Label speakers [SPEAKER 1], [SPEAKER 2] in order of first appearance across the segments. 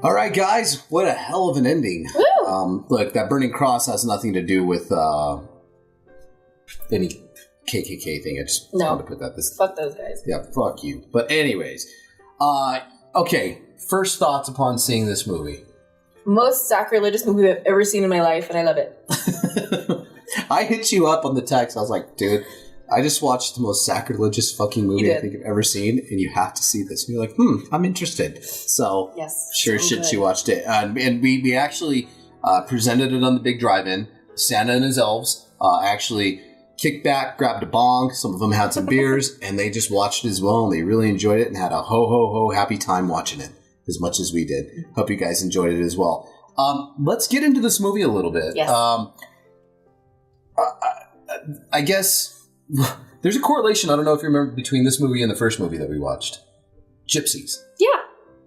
[SPEAKER 1] All right, guys. What a hell of an ending. Look, that burning cross has nothing to do with any KKK thing. I just wanted to put that this.
[SPEAKER 2] Fuck those guys.
[SPEAKER 1] Yeah, fuck you. But anyways, okay. First thoughts upon seeing this movie.
[SPEAKER 2] Most sacrilegious movie I've ever seen in my life, and I love it.
[SPEAKER 1] I hit you up on the text. I was like, dude, I just watched the most sacrilegious fucking movie I think I've ever seen, and you have to see this. And you're like, I'm interested. So, sure as shit, she watched it. And we actually presented it on the big drive-in. Santa and his elves actually kicked back, grabbed a bong. Some of them had some beers, and they just watched it as well, and they really enjoyed it and had a ho-ho-ho happy time watching it as much as we did. Hope you guys enjoyed it as well. Let's get into this movie a little bit.
[SPEAKER 2] Yes.
[SPEAKER 1] I guess there's a correlation, I don't know if you remember, between this movie and the first movie that we watched. Gypsies.
[SPEAKER 2] Yeah,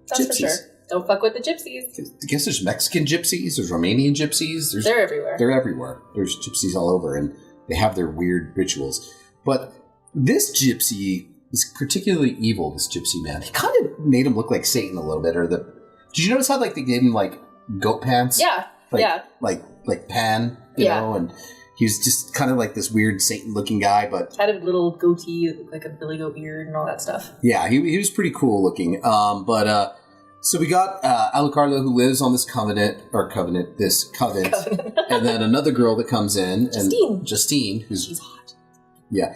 [SPEAKER 2] that's
[SPEAKER 1] gypsies.
[SPEAKER 2] for sure. Don't fuck with the gypsies.
[SPEAKER 1] I guess there's Mexican gypsies, there's Romanian gypsies.
[SPEAKER 2] They're everywhere.
[SPEAKER 1] They're everywhere. There's gypsies all over, and they have their weird rituals. But this gypsy is particularly evil, this gypsy man. He kind of made him look like Satan a little bit. Did you notice how they gave him goat pants?
[SPEAKER 2] Yeah.
[SPEAKER 1] Like Pan, you know, and he was just kind of like this weird Satan-looking guy, but
[SPEAKER 2] had a little goatee, like a billy goat beard and all that stuff.
[SPEAKER 1] Yeah, he was pretty cool looking. So we got Alucarda, who lives on this covenant, and then another girl that comes in, Justine, she's hot. Yeah,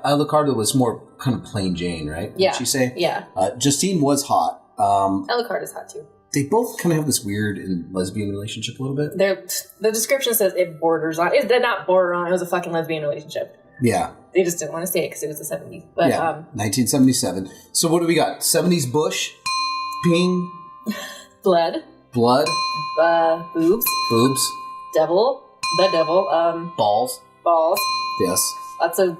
[SPEAKER 1] Alucarda was more kind of plain Jane, right?
[SPEAKER 2] Yeah,
[SPEAKER 1] did she say?
[SPEAKER 2] Yeah.
[SPEAKER 1] Justine was hot.
[SPEAKER 2] Alucarda's hot too.
[SPEAKER 1] They both kind of have this weird and lesbian relationship a little bit.
[SPEAKER 2] The description says it borders on. It did not border on. It was a fucking lesbian relationship.
[SPEAKER 1] Yeah.
[SPEAKER 2] They just didn't want to say it because it was the 70s. But,
[SPEAKER 1] 1977. So what do we got? 70s bush, ping,
[SPEAKER 2] blood, boobs, devil,
[SPEAKER 1] balls, yes,
[SPEAKER 2] lots of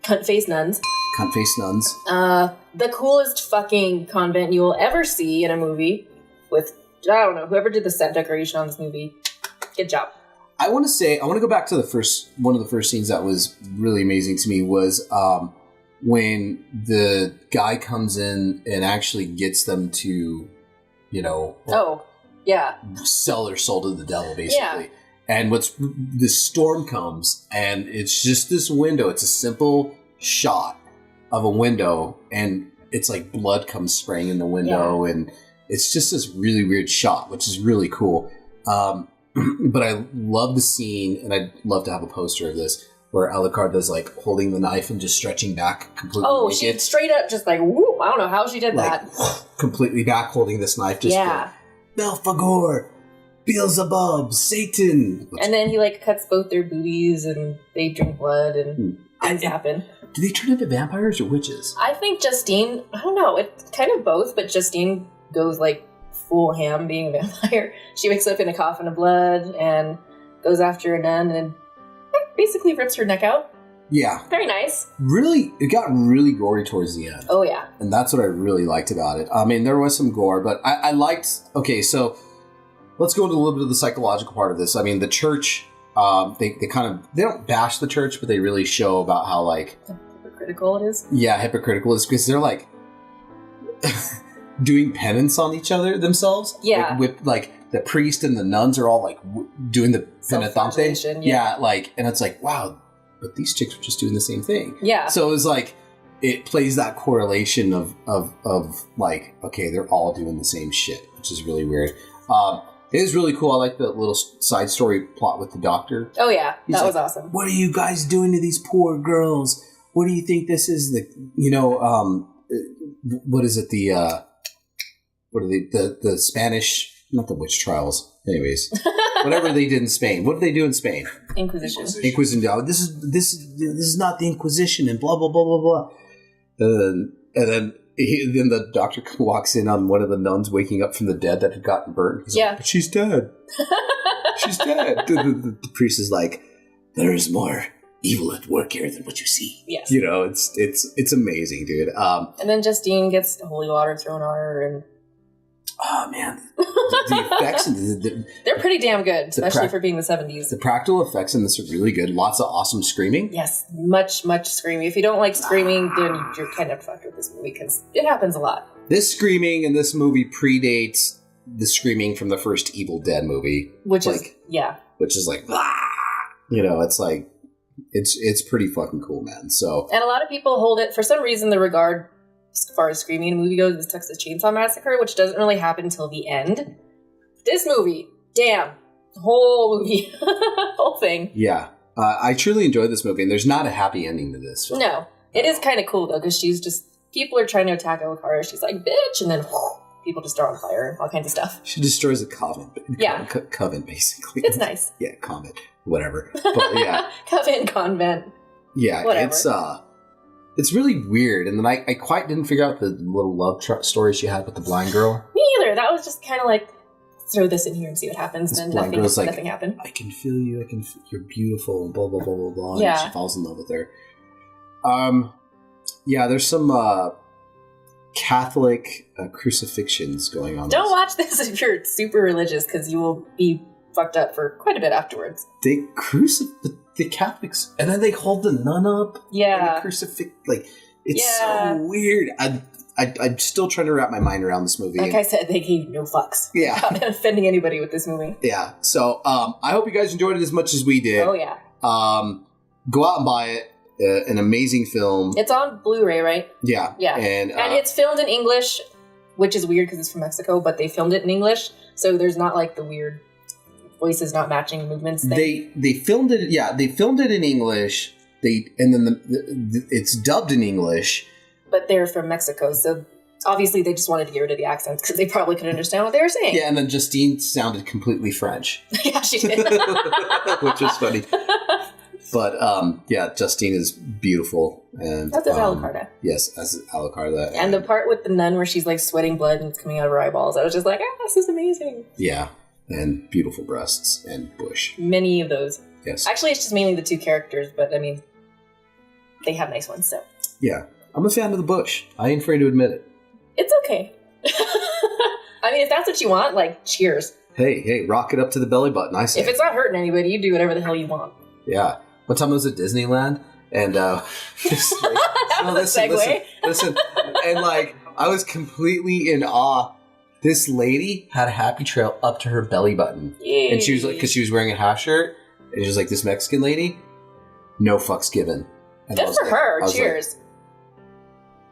[SPEAKER 2] cunt-faced nuns. The coolest fucking convent you will ever see in a movie with, I don't know, whoever did the set decoration on this movie. Good job.
[SPEAKER 1] I want to go back to one of the first scenes that was really amazing to me was when the guy comes in and actually gets them to, sell their soul to the devil, basically. Yeah. And the storm comes, and it's just this window. It's a simple shot of a window, and it's like blood comes spraying in the window, and it's just this really weird shot, which is really cool. But I love the scene, and I'd love to have a poster of this, where Alucarda's like holding the knife and just stretching back completely. Oh,
[SPEAKER 2] she straight up just like, whoop, I don't know how she did that.
[SPEAKER 1] Completely back holding this knife. Just Belphegor, Beelzebub, Satan.
[SPEAKER 2] And then he cuts both their boobies, and they drink blood, and things happen.
[SPEAKER 1] Do they turn into vampires or witches?
[SPEAKER 2] I think Justine, I don't know, it's kind of both, but Justine goes full ham being a vampire. She wakes up in a coffin of blood and goes after a nun and basically rips her neck out. Yeah. Very nice.
[SPEAKER 1] Really, it got really gory towards the end.
[SPEAKER 2] Oh, yeah.
[SPEAKER 1] And that's what I really liked about it. I mean, there was some gore, but I liked... Okay, so let's go into a little bit of the psychological part of this. I mean, the church, they don't bash the church, but they really show about how,
[SPEAKER 2] hypocritical it is?
[SPEAKER 1] Yeah, hypocritical it is, because they're, doing penance on each other themselves.
[SPEAKER 2] Yeah.
[SPEAKER 1] With the priest and the nuns are all doing the penitente. Yeah. And it's wow, but these chicks are just doing the same thing.
[SPEAKER 2] Yeah.
[SPEAKER 1] So it was it plays that correlation of okay, they're all doing the same shit, which is really weird. It is really cool. I like the little side story plot with the doctor.
[SPEAKER 2] Oh yeah, that was awesome.
[SPEAKER 1] What are you guys doing to these poor girls? What do you think this is? What is it? What are the Spanish, not the witch trials, anyways, whatever they did in Spain. What did they do in Spain?
[SPEAKER 2] Inquisition.
[SPEAKER 1] This is not the Inquisition and blah, blah, blah, blah, blah. And then the doctor walks in on one of the nuns waking up from the dead that had gotten burnt. He's like, but she's dead. She's dead. The priest is like, there is more evil at work here than what you see.
[SPEAKER 2] Yes.
[SPEAKER 1] It's amazing, dude.
[SPEAKER 2] And then Justine gets holy water thrown on her, and
[SPEAKER 1] oh man, the effects
[SPEAKER 2] they're pretty damn good, especially for being the 70s.
[SPEAKER 1] The practical effects in this are really good. Lots of awesome screaming.
[SPEAKER 2] Yes, much screaming. If you don't like screaming, then you're kind of fucked with this movie because it happens a lot.
[SPEAKER 1] This screaming in this movie predates the screaming from the first Evil Dead movie.
[SPEAKER 2] Which is like,
[SPEAKER 1] it's like, it's pretty fucking cool, man. So,
[SPEAKER 2] and a lot of people hold it, for some reason, the regard, as far as screaming in a movie goes, is Texas Chainsaw Massacre, which doesn't really happen until the end. This movie, damn, the whole movie, whole thing.
[SPEAKER 1] Yeah. I truly enjoyed this movie, and there's not a happy ending to this film.
[SPEAKER 2] No. It is kind of cool, though, because people are trying to attack Alucarda. She's like, bitch, and then people just are on fire and all kinds of stuff.
[SPEAKER 1] She destroys a coven.
[SPEAKER 2] Yeah.
[SPEAKER 1] Coven, basically.
[SPEAKER 2] It's nice.
[SPEAKER 1] Yeah, convent. Whatever. But, yeah.
[SPEAKER 2] Coven, convent.
[SPEAKER 1] Yeah,
[SPEAKER 2] whatever.
[SPEAKER 1] It's really weird. And then I quite didn't figure out the little love story she had with the blind girl.
[SPEAKER 2] Me either. That was just kind of like, throw this in here and see what happens. And then nothing happened.
[SPEAKER 1] I can feel you. You're beautiful. And blah, blah, blah, blah, blah.
[SPEAKER 2] Yeah.
[SPEAKER 1] And she falls in love with her. Yeah, there's some Catholic crucifixions going on.
[SPEAKER 2] Don't watch this if you're super religious, because you will be fucked up for quite a bit afterwards.
[SPEAKER 1] They crucify the Catholics, and then they hold the nun up.
[SPEAKER 2] Yeah.
[SPEAKER 1] And crucifix, like, it's so weird. I'm still trying to wrap my mind around this movie.
[SPEAKER 2] Like I said, they gave no fucks.
[SPEAKER 1] Yeah.
[SPEAKER 2] About offending anybody with this movie.
[SPEAKER 1] Yeah. So, I hope you guys enjoyed it as much as we did.
[SPEAKER 2] Oh, yeah.
[SPEAKER 1] Go out and buy it. An amazing film.
[SPEAKER 2] It's on Blu-ray, right?
[SPEAKER 1] Yeah.
[SPEAKER 2] Yeah. And it's filmed in English, which is weird because it's from Mexico, but they filmed it in English, so there's not like the weird voices not matching movements thing.
[SPEAKER 1] They filmed it. Yeah, they filmed it in English. It's dubbed in English.
[SPEAKER 2] But they're from Mexico, so obviously they just wanted to get rid of the accents because they probably couldn't understand what they were saying.
[SPEAKER 1] Yeah, and then Justine sounded completely French.
[SPEAKER 2] Yeah, she did.
[SPEAKER 1] Which is funny. But, Justine is beautiful. And
[SPEAKER 2] that's as Alucarda.
[SPEAKER 1] Yes, as Alucarda.
[SPEAKER 2] And the part with the nun where she's, like, sweating blood and it's coming out of her eyeballs, I was just like, this is amazing.
[SPEAKER 1] Yeah, and beautiful breasts and bush.
[SPEAKER 2] Many of those.
[SPEAKER 1] Yes.
[SPEAKER 2] Actually, it's just mainly the two characters, but, I mean, they have nice ones, so.
[SPEAKER 1] Yeah. I'm a fan of the bush. I ain't afraid to admit it.
[SPEAKER 2] It's okay. I mean, if that's what you want, like, cheers.
[SPEAKER 1] Hey, rock it up to the belly button, I say.
[SPEAKER 2] If it's not hurting anybody, you do whatever the hell you want.
[SPEAKER 1] Yeah. One time I was at Disneyland, and just like,
[SPEAKER 2] that was a segue.
[SPEAKER 1] Listen, and like I was completely in awe. This lady had a happy trail up to her belly button, and she was like, because she was wearing a half shirt, and she was like this Mexican lady, no fucks given. And
[SPEAKER 2] good for her. Cheers.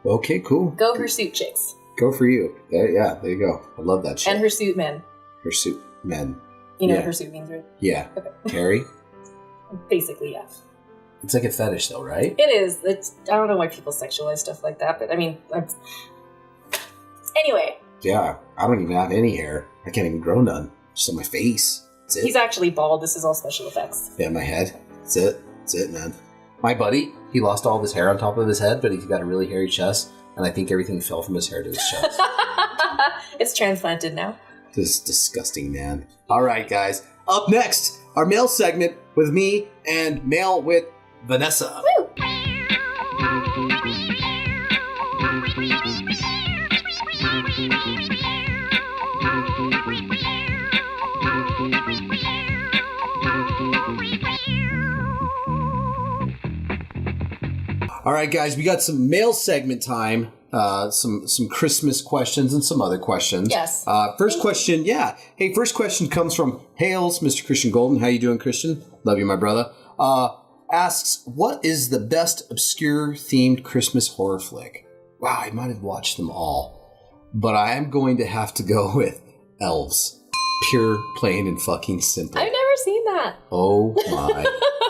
[SPEAKER 1] Like, okay, cool.
[SPEAKER 2] Go Hirsute chicks.
[SPEAKER 1] Go for you. There you go. I love that shit.
[SPEAKER 2] And Hirsute men.
[SPEAKER 1] Hirsute men.
[SPEAKER 2] You know what Hirsute means, right?
[SPEAKER 1] Yeah.
[SPEAKER 2] Okay.
[SPEAKER 1] Harry.
[SPEAKER 2] Basically, yeah.
[SPEAKER 1] It's like a fetish, though, right?
[SPEAKER 2] It is. I don't know why people sexualize stuff like that, but I mean, anyway.
[SPEAKER 1] Yeah, I don't even have any hair. I can't even grow none. Just on my face. That's it.
[SPEAKER 2] He's actually bald. This is all special effects.
[SPEAKER 1] Yeah, my head. That's it, man. My buddy, he lost all of his hair on top of his head, but he's got a really hairy chest, and I think everything fell from his hair to his chest.
[SPEAKER 2] It's transplanted now.
[SPEAKER 1] This is disgusting, man. All right, guys. Up next, our mail segment with me and Mail with Vanessa.
[SPEAKER 2] Woo!
[SPEAKER 1] All right, guys, we got some mail segment time. Some Christmas questions and some other questions.
[SPEAKER 2] Yes.
[SPEAKER 1] First question, yeah. Hey, first question comes from Hales, Mr. Christian Golden. How you doing, Christian? Love you, my brother. Asks, what is the best obscure themed Christmas horror flick? Wow, I might have watched them all, but I am going to have to go with Elves. Pure, plain, and fucking simple.
[SPEAKER 2] I've never seen that.
[SPEAKER 1] Oh my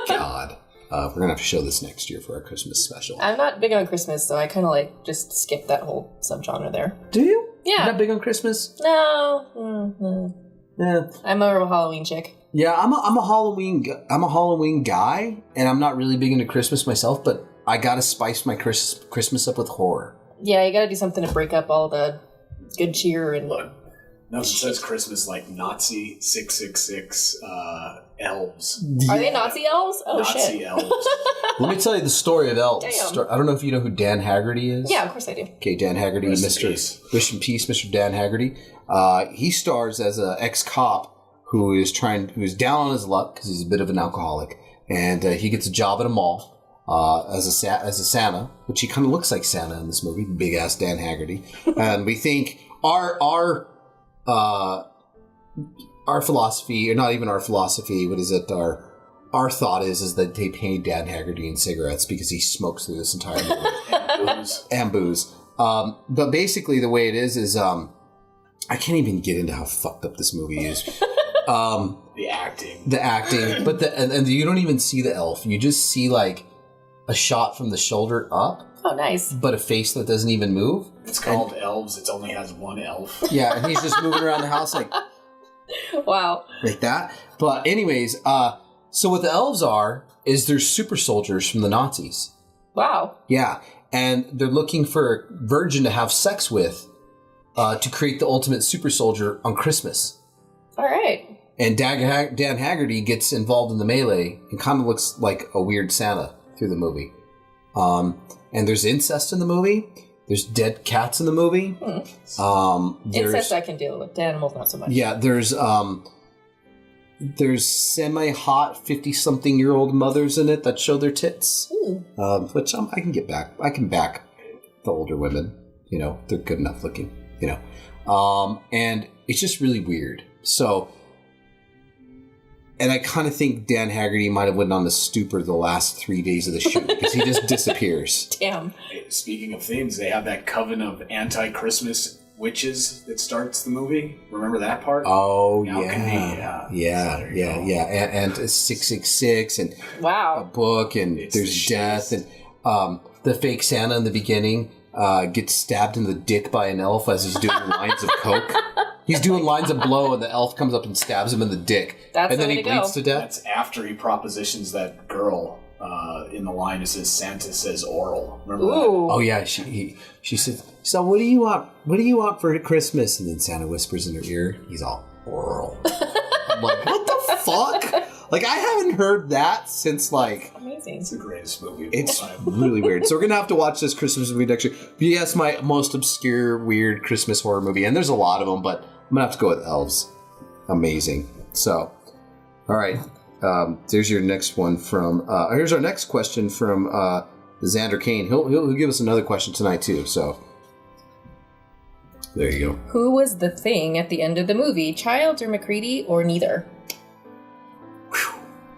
[SPEAKER 1] God. We're going to have to show this next year for our Christmas special.
[SPEAKER 2] I'm not big on Christmas, so I kind of like just skip that whole subgenre there.
[SPEAKER 1] Do you?
[SPEAKER 2] Yeah.
[SPEAKER 1] You're not big on Christmas?
[SPEAKER 2] No.
[SPEAKER 1] Yeah.
[SPEAKER 2] I'm more of a Halloween chick.
[SPEAKER 1] Yeah, I'm a Halloween guy, and I'm not really big into Christmas myself, but I got to spice my Christmas up with horror.
[SPEAKER 2] Yeah, you got to do something to break up all the good cheer and...
[SPEAKER 3] Look, nothing says Christmas like Nazi 666 elves.
[SPEAKER 2] Are they Nazi elves? Oh,
[SPEAKER 3] Nazi
[SPEAKER 2] shit.
[SPEAKER 3] elves.
[SPEAKER 1] Let me tell you the story of Elves.
[SPEAKER 2] Damn.
[SPEAKER 1] I don't know if you know who Dan Haggerty is.
[SPEAKER 2] Yeah, of course I do.
[SPEAKER 1] Okay, Dan Haggerty, Rest in peace, Mr. Dan Haggerty. He stars as an ex-cop who's down on his luck because he's a bit of an alcoholic, and he gets a job at a mall as a Santa, which he kind of looks like Santa in this movie, big ass Dan Haggerty, and we think our philosophy, or not even our philosophy, what is it? Our thought is that they paid Dan Haggerty in cigarettes because he smokes through this entire movie and booze. But basically, the way it is I can't even get into how fucked up this movie is.
[SPEAKER 3] The acting,
[SPEAKER 1] but and you don't even see the elf. You just see like a shot from the shoulder up.
[SPEAKER 2] Oh, nice.
[SPEAKER 1] But a face that doesn't even move.
[SPEAKER 3] It's called Elves. It only has one elf.
[SPEAKER 1] Yeah, and he's just moving around the house like...
[SPEAKER 2] Wow.
[SPEAKER 1] Like that. But anyways, so what the elves is they're super soldiers from the Nazis.
[SPEAKER 2] Wow.
[SPEAKER 1] Yeah, and they're looking for a virgin to have sex with to create the ultimate super soldier on Christmas.
[SPEAKER 2] All right.
[SPEAKER 1] And Dan Haggerty gets involved in the melee and kind of looks like a weird Santa through the movie. And there's incest in the movie. There's dead cats in the movie.
[SPEAKER 2] Incest I can deal with. Dead animals not so much.
[SPEAKER 1] Yeah, there's semi-hot 50-something-year-old mothers in it that show their tits. Which I can get back. I can back the older women. You know, they're good enough looking. You know, and it's just really weird. So. And I kind of think Dan Haggerty might have went on the stupor the last 3 days of the shoot because he just disappears.
[SPEAKER 2] Damn.
[SPEAKER 3] Speaking of themes, they have that coven of anti-Christmas witches that starts the movie. Remember that part?
[SPEAKER 1] Oh,
[SPEAKER 3] yeah.
[SPEAKER 1] Yeah. And 666 and a book and there's death. And the fake Santa in the beginning gets stabbed in the dick by an elf as he's doing lines of coke. He's doing lines of blow, and the elf comes up and stabs him in the dick.
[SPEAKER 2] That's
[SPEAKER 1] and then he bleeds to death.
[SPEAKER 3] That's after he propositions that girl in the line. It says Santa says oral. Remember that?
[SPEAKER 1] Oh yeah, she says, "So what do you want? What do you want for Christmas?" And then Santa whispers in her ear, "He's all oral." I'm like, what the fuck? Like I haven't heard that since like.
[SPEAKER 2] Amazing.
[SPEAKER 3] It's the greatest movie.
[SPEAKER 1] It's really weird. So we're gonna have to watch this Christmas movie next year. But yes, my most obscure, weird Christmas horror movie, and there's a lot of them, but I'm gonna have to go with Elves. Amazing. So, all right. There's your next one from. Here's our next question from Xander Kane. He'll give us another question tonight too. So, there you go.
[SPEAKER 2] Who was the thing at the end of the movie? Childs or MacReady or neither?
[SPEAKER 1] Whew.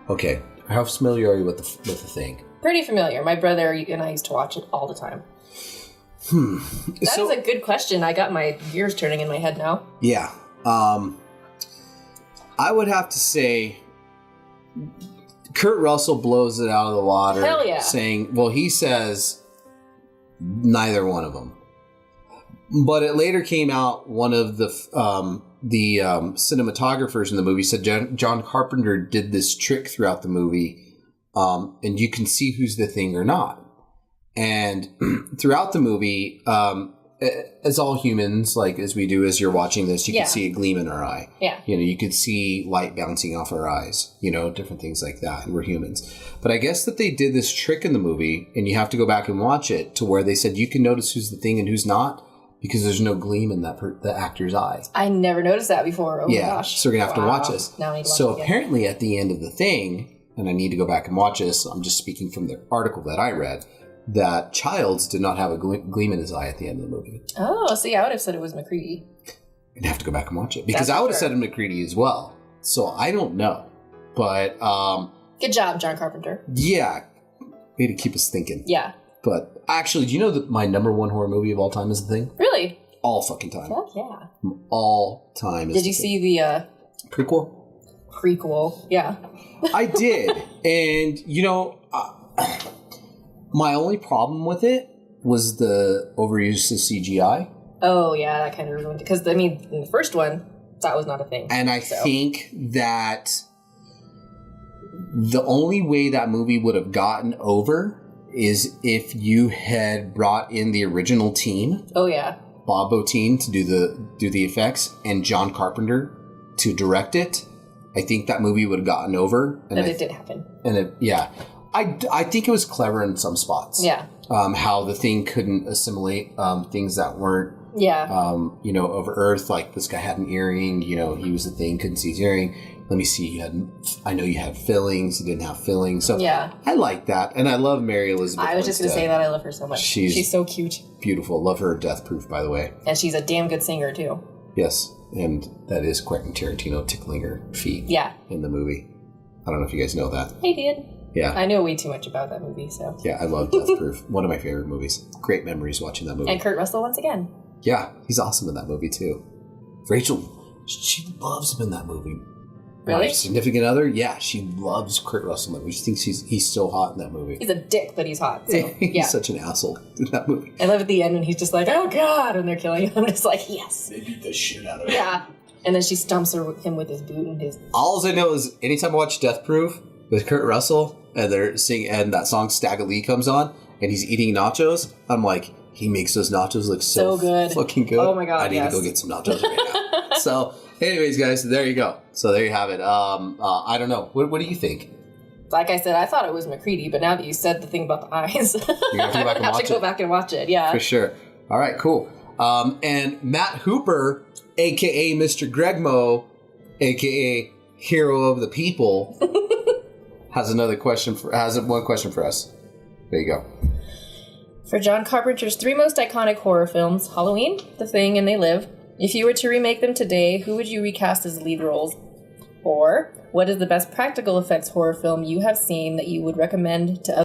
[SPEAKER 1] Okay. How familiar are you with the thing?
[SPEAKER 2] Pretty familiar. My brother and I used to watch it all the time. That is a good question. I got my gears turning in my head now.
[SPEAKER 1] Yeah. I would have to say Kurt Russell blows it out of the water.
[SPEAKER 2] Hell yeah.
[SPEAKER 1] Saying, well, he says neither one of them. But it later came out, one of the cinematographers in the movie said John Carpenter did this trick throughout the movie, and you can see who's the thing or not. And throughout the movie, as all humans, like as we do as you're watching this, you can see a gleam in our eye.
[SPEAKER 2] Yeah.
[SPEAKER 1] You know, you could see light bouncing off our eyes, you know, different things like that. And we're humans. But I guess that they did this trick in the movie, and you have to go back and watch it, to where they said you can notice who's the thing and who's not, because there's no gleam in the actor's eye.
[SPEAKER 2] I never noticed that before. Oh my gosh.
[SPEAKER 1] So we're going to have to watch this.
[SPEAKER 2] Now I need to watch
[SPEAKER 1] so
[SPEAKER 2] it again.
[SPEAKER 1] Apparently at the end of the thing, and I need to go back and watch this, I'm just speaking from the article that I read, that Childs did not have a gleam in his eye at the end of the movie.
[SPEAKER 2] Oh, see, I would have said it was MacReady.
[SPEAKER 1] I'd have to go back and watch it. Because I would have said MacReady as well. So I don't know. But,
[SPEAKER 2] good job, John Carpenter.
[SPEAKER 1] Yeah. Way to keep us thinking.
[SPEAKER 2] Yeah.
[SPEAKER 1] But actually, do you know that my number one horror movie of all time is The Thing?
[SPEAKER 2] Really?
[SPEAKER 1] All fucking time.
[SPEAKER 2] Fuck yeah.
[SPEAKER 1] All time is
[SPEAKER 2] Did you see the
[SPEAKER 1] prequel?
[SPEAKER 2] Prequel, yeah.
[SPEAKER 1] I did. And, you know, my only problem with it was the overuse of CGI.
[SPEAKER 2] Oh, yeah, that kind of ruined it. Because, I mean, in the first one, that was not a thing.
[SPEAKER 1] And I think that the only way that movie would have gotten over is if you had brought in the original team.
[SPEAKER 2] Oh, yeah.
[SPEAKER 1] Bob Bottin to do the effects and John Carpenter to direct it. I think that movie would have gotten over.
[SPEAKER 2] And it did happen.
[SPEAKER 1] And I think it was clever in some spots.
[SPEAKER 2] Yeah.
[SPEAKER 1] How the thing couldn't assimilate things that weren't, you know, of Earth. Like this guy had an earring, you know, he was the thing, couldn't see his earring. let me see, I know you had fillings, you didn't have fillings. So
[SPEAKER 2] yeah.
[SPEAKER 1] I like that. And I love Mary Elizabeth
[SPEAKER 2] I was just going to say that. I love her so much. She's so cute.
[SPEAKER 1] Beautiful. Love her Death Proof, by the way.
[SPEAKER 2] And she's a damn good singer, too.
[SPEAKER 1] Yes. And that is Quentin Tarantino tickling her feet in the movie. I don't know if you guys know that.
[SPEAKER 2] I did.
[SPEAKER 1] Yeah.
[SPEAKER 2] I know way too much about that movie, so.
[SPEAKER 1] Yeah, I love Death Proof. One of my favorite movies. Great memories watching that movie.
[SPEAKER 2] And Kurt Russell once again.
[SPEAKER 1] Yeah, he's awesome in that movie, too. Rachel, she loves him in that movie.
[SPEAKER 2] Really?
[SPEAKER 1] My significant other? Yeah, she loves Kurt Russell in that movie. She thinks he's so hot in that movie.
[SPEAKER 2] He's a dick, but he's hot. So,
[SPEAKER 1] he's such an asshole in that movie.
[SPEAKER 2] I love at the end when he's just like, oh, God, and they're killing him. I'm just like, yes.
[SPEAKER 3] They beat the shit out of him.
[SPEAKER 2] Yeah. And then she stumps him with his boot and his...
[SPEAKER 1] All I know is anytime I watch Death Proof with Kurt Russell and they're singing, and that song Stagger Lee comes on and he's eating nachos, I'm like, he makes those nachos look so good. Fucking good.
[SPEAKER 2] Oh my God,
[SPEAKER 1] I need to go get some nachos right now. So, anyways, guys, there you go. So there you have it. I don't know. What do you think?
[SPEAKER 2] Like I said, I thought it was MacReady, but now that you said the thing about the eyes,
[SPEAKER 1] you're gonna have to
[SPEAKER 2] go back and watch it. Yeah,
[SPEAKER 1] for sure. All right, cool. And Matt Hooper, aka Mr. Gregmo, aka Hero of the People, has one question for us. There you go.
[SPEAKER 2] For John Carpenter's 3 most iconic horror films, Halloween, The Thing, and They Live, if you were to remake them today, who would you recast as the lead roles? Or, what is the best practical effects horror film you have seen that you would recommend to others?